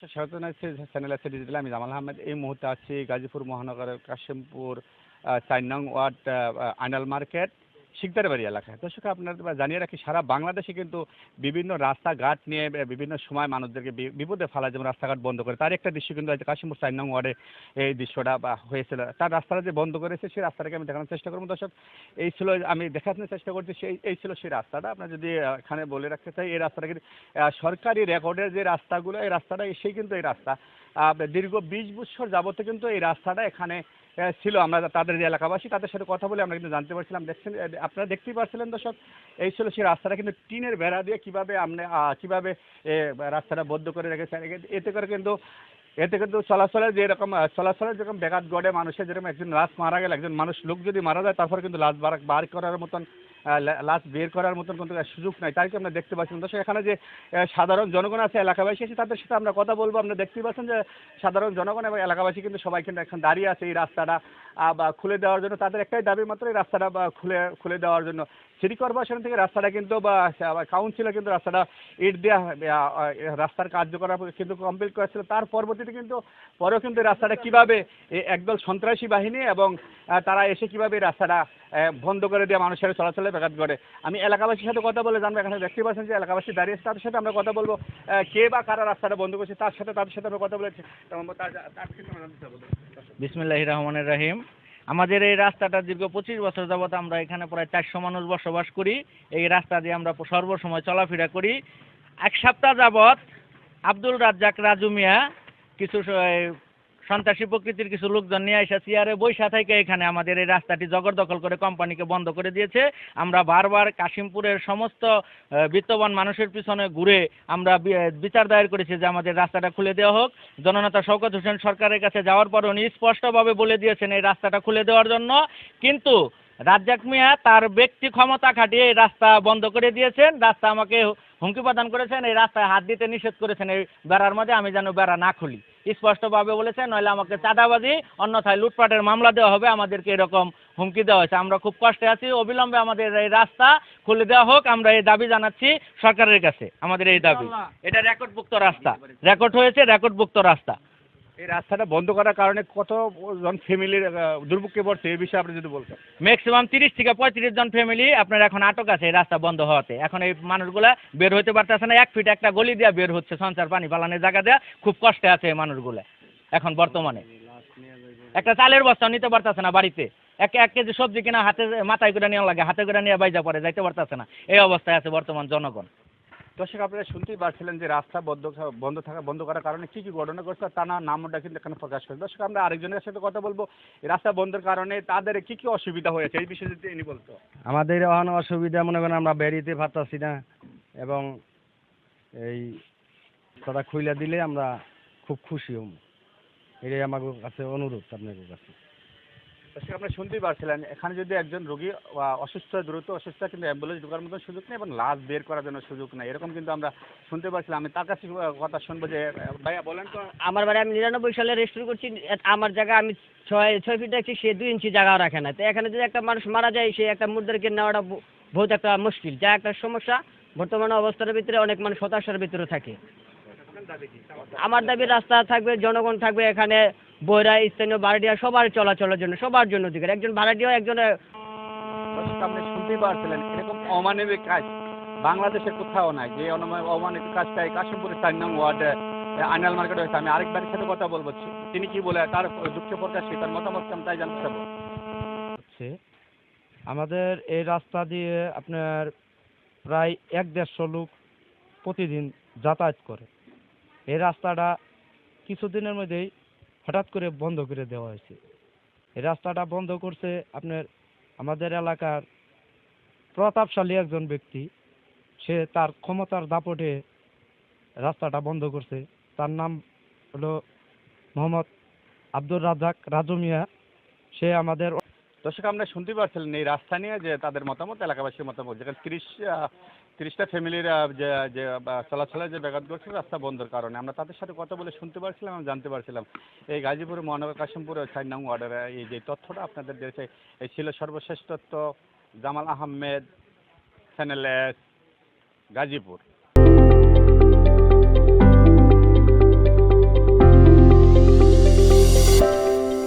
দর্শক স্বাগত জানাচ্ছি চ্যানেল আছে ডিজিটাল। আমি জামাল আহমেদ। এই মুহূর্তে আছি গাজীপুর মহানগরের কাশিমপুর ৪ নং ওয়ার্ড আইনাল মার্কেট শিকদারবাড়ি এলাকায়। দর্শক আপনাদের জানিয়ে রাখি, সারা বাংলাদেশে কিন্তু বিভিন্ন রাস্তাঘাট নিয়ে বিভিন্ন সময় মানুষদেরকে বিপদে ফেলা, যেমন রাস্তাঘাট বন্ধ করে, তার একটা দৃশ্য কিন্তু কাশিমপুর ৪ নং ওয়ার্ডে এই দৃশ্যটা হয়েছিল। তার রাস্তাটা যে বন্ধ করেছে সেই রাস্তাটাকে আমি দেখানোর চেষ্টা করবো। দর্শক এই ছিল, আমি দেখানোর চেষ্টা করছি, এই ছিল সেই রাস্তাটা। আপনার যদি এখানে বলে রাখতে চাই, এই রাস্তাটা কিন্তু সরকারি রেকর্ডের যে রাস্তাগুলো, এই রাস্তাটা এসেই কিন্তু এই রাস্তা দীর্ঘ ২০ বছর যাবতে কিন্তু এই রাস্তাটা এখানে ছিল। আমরা তাদের যে এলাকাবাসী তাদের সাথে কথা বলে আমরা কিন্তু জানতে পারছিলাম। দেখছেন, আপনারা দেখতেই পারছিলেন দর্শক, এই ছিল সেই রাস্তাটা কিন্তু টিনের বেড়া দিয়ে কিভাবে রাস্তাটা বদ্ধ করে রেখেছে। এতে কিন্তু চলাচলের যেরকম ব্যাঘাত ঘটে, মানুষের যেরকম একজন লাশ মারা গেলে, একজন লোক যদি মারা যায়, তারপরে কিন্তু লাশ বার করার মতন, লাশ বের করার মতন কিন্তু সুযোগ নাই। তাই আমরা দেখতে পাচ্ছেন দর্শক, এখানে যে সাধারণ জনগণ আছে, এলাকাবাসী আছে, তাদের সাথে আমরা কথা বলবো। আপনারা দেখতেই পাচ্ছেন যে সাধারণ জনগণ এবং এলাকাবাসী কিন্তু সবাই কিন্তু এখন দাঁড়িয়ে আছে এই রাস্তাটা বা খুলে দেওয়ার জন্য। তাদের একটাই দাবি মাত্র, এই রাস্তাটা খুলে দেওয়ার জন্য। সিটি কর্পোরেশন থেকে রাস্তাটা কিন্তু বা কাউন্সিলর কিন্তু রাস্তাটা ইট দেওয়া রাস্তার কার্যকর কিন্তু কমপ্লিট করেছিল। তার পরবর্তীতে কিন্তু পরেও কিন্তু রাস্তাটা কিভাবে একদল সন্ত্রাসী বাহিনী এবং তারা এসে কিভাবে রাস্তাটা বন্ধ করে দিয়ে মানুষের চলাচলে ব্যাঘাত ঘটে। আমি এলাকাবাসীর সাথে কথা বলে জানবো। এখানে দেখতে পাচ্ছেন যে এলাকাবাসী দাঁড়িয়ে আছে, তাদের সাথে আমরা কথা বলবো। কে বা কারা রাস্তাটা বন্ধ করছে তাদের সাথে আমরা কথা বলেছি। বিসমিল্লাহির রহমানির রহিম। আমাদের এই রাস্তাটা দীর্ঘ ২৫ বছর যাবত আমরা এখানে প্রায় ৪০০ মানুষ বসবাস করি। এই রাস্তা দিয়ে আমরা সর্বসময় চলাফেরা করি। এক সপ্তাহ যাবত আব্দুল রাজ্জাক রাজু মিয়া কিছু সন্ত্রাসী প্রকৃতির কিছু লোকজন নিয়ে এসে চেয়ারে বৈশা থেকে এখানে আমাদের এই রাস্তাটি জবরদখল করে কোম্পানিকে বন্ধ করে দিয়েছে। আমরা বারবার কাশিমপুরের সমস্ত বিত্তবান মানুষের পিছনে ঘুরে আমরা বিচার দায়ের করেছি যে আমাদের রাস্তাটা খুলে দেওয়া হোক। জননেতা শওকত হোসেন সরকারের কাছে যাওয়ার পর উনি স্পষ্টভাবে বলে দিয়েছেন এই রাস্তাটা খুলে দেওয়ার জন্য, কিন্তু রাজ্জাক মিয়া তার ব্যক্তি ক্ষমতা খাটিয়ে এই রাস্তা বন্ধ করে দিয়েছেন। রাস্তা আমাকে হুমকি প্রদান করেছেন, এই রাস্তায় হাত দিতে নিষেধ করেছেন, এই বেড়ার মাঝে আমি যেন বেড়া না খুলি। স্পষ্টভাবে বলেছেন, নইলে আমাকে চাঁদাবাজি অন্যথায় লুটপাটের মামলা দেওয়া হবে, আমাদেরকে এরকম হুমকি দেওয়া হয়েছে। আমরা খুব কষ্টে আছি, অবিলম্বে আমাদের এই রাস্তা খুলে দেওয়া হোক। আমরা এই দাবি জানাচ্ছি সরকারের কাছে। আমাদের এই দাবি, এটা রেকর্ডভুক্ত রাস্তা, রেকর্ড হয়েছে, রেকর্ডভুক্ত রাস্তা। এই রাস্তাটা বন্ধ করার কারণে কতজন ফ্যামিলির দুর্ভোগে পড়ছে, এই বিষয়ে আপনি যদি বলতেন। ম্যাক্সিমাম 30 থেকে 35 জন ফ্যামিলি আপনার এখন আটক আছে এই রাস্তা বন্ধ হওয়াতে। এখন এই মানুষগুলা বের হইতে পারতেছে না, 1 ফিট একটা গলি দিয়ে বের হচ্ছে, সঞ্চার পানি পালানোর জায়গা দেওয়া, খুব কষ্টে আছে এই মানুষগুলা। এখন বর্তমানে একটা চালের বস্তা নিতে পারতেছে না বাড়িতে, 1 কেজি সবজি কিনা মাথায় করে নেওয়া লাগে, হাতে করে নিয়ে বাইজা পড়ে, যাইতে পারতেছে না। এই অবস্থায় আছে বর্তমান জনগণ। দর্শক আপনারা শুনতেই পারছিলেন যে রাস্তা বন্ধ করার কারণে কি ঘটনা ঘটছে, তা নামটা কিন্তু এখানে প্রকাশ করে। দর্শক আমরা আরেকজনের সাথে কথা বলবো, এই রাস্তা বন্ধের কারণে তাদের কি অসুবিধা হয়েছে এই বিষয়ে যদি ইনি বলতো। আমাদের এখন অসুবিধা মনে করেন আমরা বেরিয়ে পারতাছি না, এবং এই কথা খুইলা দিলে আমরা খুব খুশি হব, এটাই আমার কাছে অনুরোধ আপনাদের কাছে। দর্শক আপনারা শুনতেই পারছিলেন, এখানে যদি একজন রোগী দ্রুত অসুস্থ, কিন্তু অ্যাম্বুলেন্স ঢোকার মতো সুযোগ নেই এবং লাশ বের করার জন্য সুযোগ নেই, এরকম কিন্তু আমরা শুনতে পারছিলাম। আমি তার কাছে কথা শুনবো যে ভাইয়া বলেন তো। আমার বাড়ি, আমি 99 সালে রেজিস্ট্রি করছি। আমার জায়গা আমি 6 ফিট রাখছি, সে 2 ইঞ্চি জায়গাও রাখে না। তো এখানে যদি একটা মানুষ মারা যায়, সে একটা মুর্দারকে নেওয়াটা বহুত একটা মুশকিল, যা একটা সমস্যা। বর্তমানে অবস্থার ভিতরে অনেক মানুষ হতাশার ভিতরে থাকে। আমার দাবি রাস্তা থাকবে, জনগণ থাকবে, এখানে বইরা স্থানীয় ভাড়াটিয়া সবার চলাচলের জন্য, সবার জন্য অধিকার। একজন ভাড়াটিয়া একজনের। আপনি শুনতেই পারছিলেন, এরকম অমানবিক কাজ বাংলাদেশের কোথাও নাই, যে অমানবিক কাজটা এই কাশিমপুরের 4 নং ওয়ার্ডে আইনাল মার্কেট হয়েছে। আমি আরেকবারের সাথে কথা বলবো, তিনি কি বলে তার দুঃখ প্রকাশ, তার মতামত আমি তাই জানতে চাবো। আমাদের এই রাস্তা দিয়ে আপনার প্রায় 1-150 লোক প্রতিদিন যাতায়াত করে। এই রাস্তাটা কিছুদিনের মধ্যেই হঠাৎ করে বন্ধ করে দেওয়া হয়েছে। এই রাস্তাটা বন্ধ করছে আপনার আমাদের এলাকার প্রতাপশালী একজন ব্যক্তি, সে তার ক্ষমতার দাপটে রাস্তাটা বন্ধ করছে। তার নাম হলো মোহাম্মদ আব্দুল রাজ্জাক রাজু মিয়া। সে আমাদের। দর্শক আমরা শুনতে পারছিলেন এই রাস্তা নিয়ে যে তাদের মতামত, এলাকাবাসীর মতামত, যেখানে 30টা ফ্যামিলির যে চলাচলের যে ব্যাঘাত ঘটছে রাস্তা বন্ধের কারণে। আমরা তাদের সাথে কথা বলে শুনতে পারছিলাম এবং জানতে পারছিলাম এই গাজীপুর মহানগর কাশিমপুরের 4 নং ওয়ার্ডের এই যে তথ্যটা আপনাদের দিয়েছে। এই ছিল সর্বশেষ তথ্য। জামাল আহমেদ, চ্যানেল গাজীপুর।